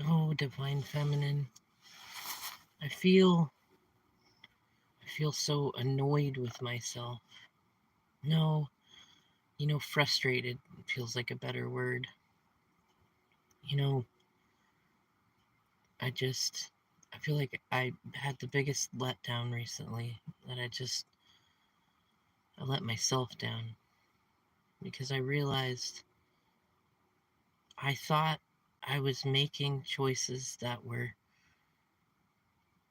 Oh, divine feminine. I feel so annoyed with myself. No, frustrated feels like a better word. You know, I feel like I had the biggest letdown recently that I let myself down because I realized I thought I was making choices that were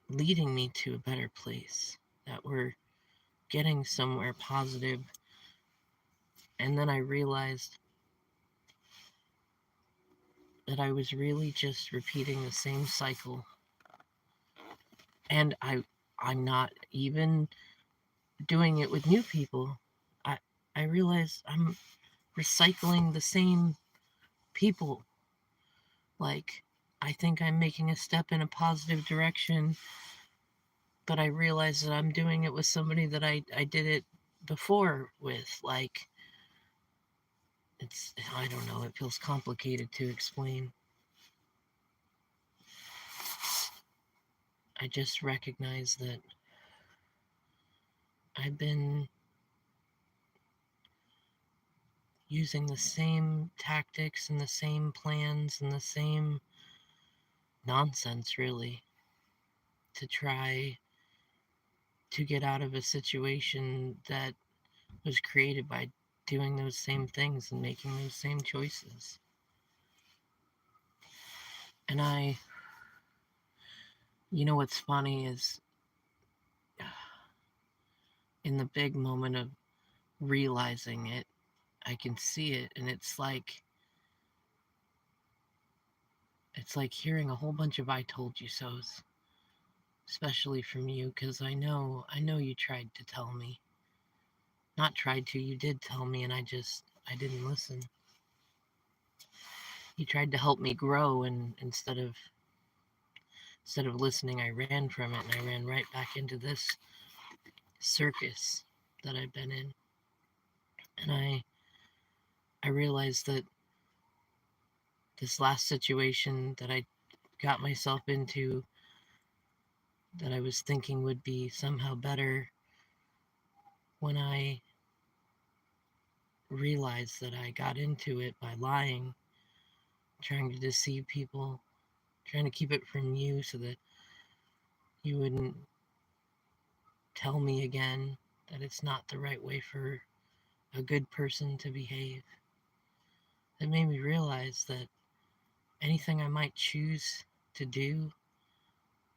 leading me to a better place, that were getting somewhere positive, and then I realized that I was really just repeating the same cycle. And I'm not even doing it with new people. I I realize I'm recycling the same people. Like, I think I'm making a step in a positive direction, but I realize that I'm doing it with somebody that I did it before with. Like, I don't know, it feels complicated to explain. I just recognize that I've been using the same tactics and the same plans and the same nonsense, really, to try to get out of a situation that was created by doing those same things and making those same choices. And what's funny is in the big moment of realizing it, I can see it, and it's like hearing a whole bunch of "I told you so's," especially from you, because I know you tried to tell me, not tried to, you did tell me, and I didn't listen. You tried to help me grow, and instead of listening, I ran from it, and I ran right back into this circus that I've been in. And I realized that this last situation that I got myself into, that I was thinking would be somehow better, when I realized that I got into it by lying, trying to deceive people, trying to keep it from you so that you wouldn't tell me again that it's not the right way for a good person to behave. It made me realize that anything I might choose to do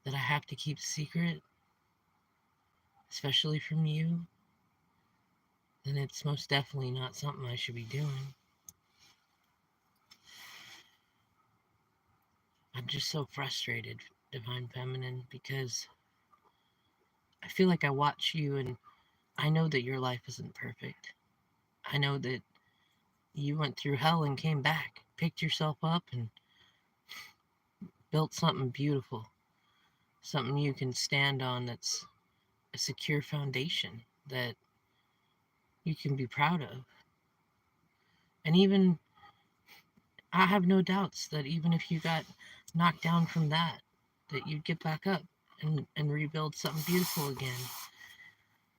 that I have to keep secret, especially from you, then it's most definitely not something I should be doing. I'm just so frustrated, Divine Feminine, because I feel like I watch you and I know that your life isn't perfect. I know that you went through hell and came back, picked yourself up, and built something beautiful, something you can stand on that's a secure foundation that you can be proud of. And even, I have no doubts that even if you got knocked down from that you'd get back up and rebuild something beautiful again.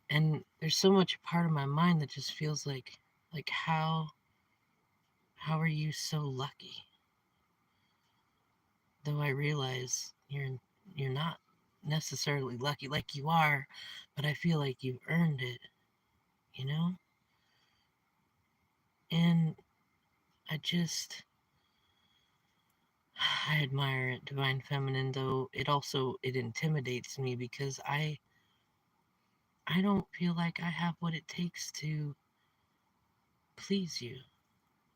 And there's so much a part of my mind that just feels like how are you so lucky? Though I realize you're not necessarily lucky like you are, but I feel like you've earned it, you know? And I just I admire it, Divine Feminine, though it intimidates me because I don't feel like I have what it takes to please you.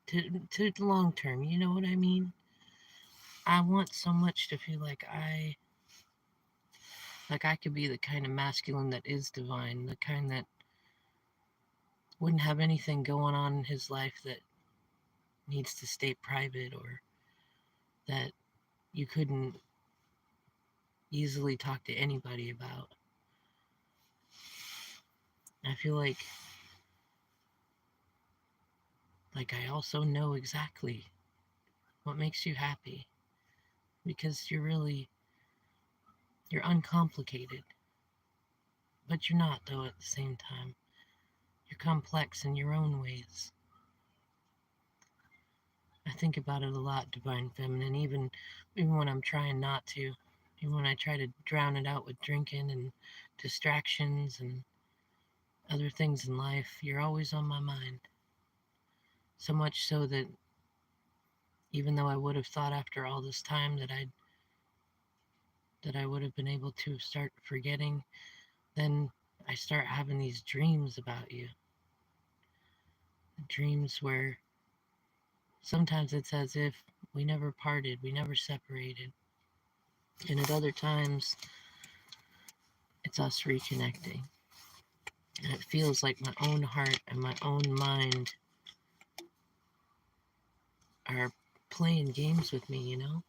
To long term, you know what I mean? I want so much to feel like I could be the kind of masculine that is divine, the kind that wouldn't have anything going on in his life that needs to stay private, or that you couldn't easily talk to anybody about. I feel like I also know exactly what makes you happy, because you're uncomplicated, but you're not though at the same time. You're complex in your own ways. I think about it a lot, Divine Feminine, even when I'm trying not to, even when I try to drown it out with drinking and distractions and other things in life, you're always on my mind. So much so that even though I would have thought after all this time that I would have been able to start forgetting, then I start having these dreams about you. Dreams where sometimes it's as if we never parted, we never separated. And at other times, it's us reconnecting. And it feels like my own heart and my own mind are playing games with me, you know?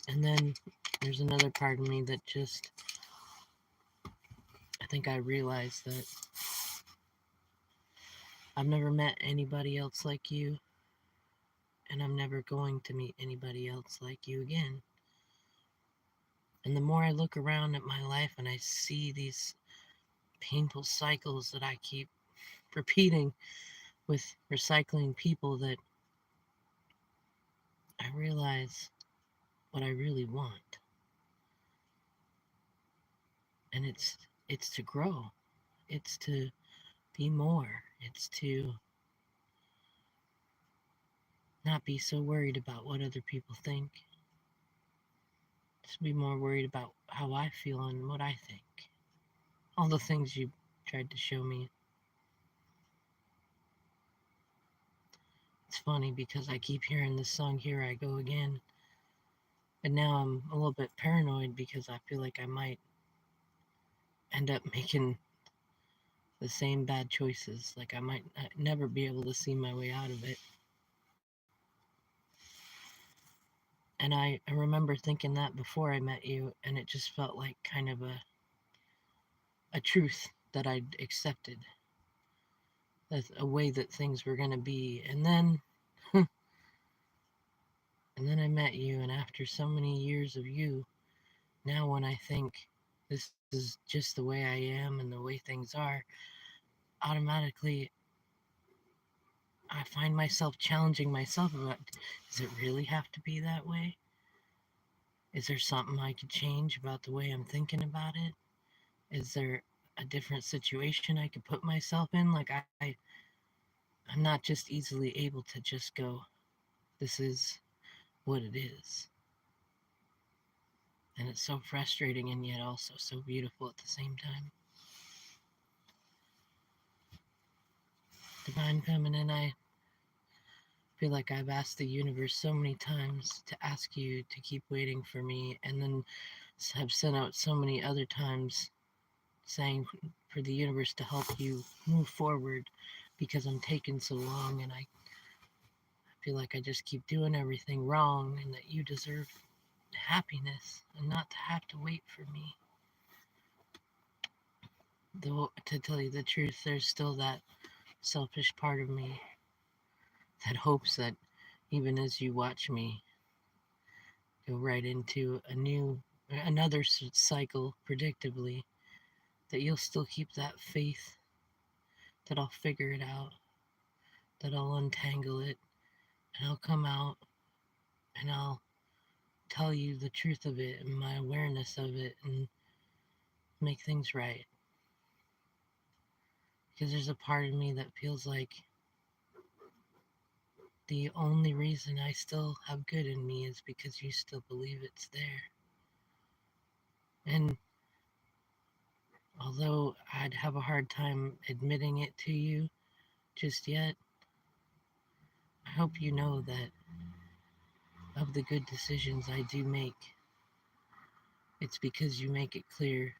And then there's another part of me that just, I think I realized that I've never met anybody else like you, and I'm never going to meet anybody else like you again. And the more I look around at my life and I see these painful cycles that I keep repeating with recycling people, that I realize what I really want. And it's to grow. It's to be more. It's to not be so worried about what other people think. Just be more worried about how I feel and what I think. All the things you tried to show me. It's funny because I keep hearing this song, Here I Go Again. And now I'm a little bit paranoid because I feel like I might end up making the same bad choices. Like I might never be able to see my way out of it. And I remember thinking that before I met you, and it just felt like kind of a truth that I'd accepted, as a way that things were going to be. And then I met you, and after so many years of you, now when I think this is just the way I am and the way things are, automatically I find myself challenging myself about, does it really have to be that way? Is there something I could change about the way I'm thinking about it? Is there a different situation I could put myself in? Like I'm not just easily able to just go, this is what it is. And it's so frustrating and yet also so beautiful at the same time. Divine Feminine, I feel like I've asked the universe so many times to ask you to keep waiting for me, and then have sent out so many other times saying for the universe to help you move forward because I'm taking so long, and I feel like I just keep doing everything wrong, and that you deserve happiness and not to have to wait for me. Though, to tell you the truth, there's still that selfish part of me that hopes that even as you watch me go right into another cycle predictably, that you'll still keep that faith that I'll figure it out, that I'll untangle it, and I'll come out and I'll tell you the truth of it and my awareness of it and make things right. Because there's a part of me that feels like the only reason I still have good in me is because you still believe it's there. And although I'd have a hard time admitting it to you just yet, I hope you know that of the good decisions I do make, it's because you make it clear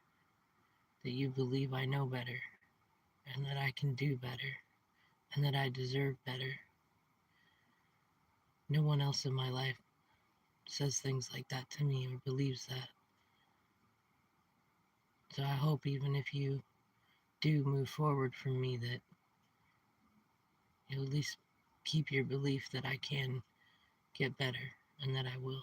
that you believe I know better and that I can do better and that I deserve better. No one else in my life says things like that to me or believes that. So I hope even if you do move forward from me, that you'll at least keep your belief that I can get better and that I will.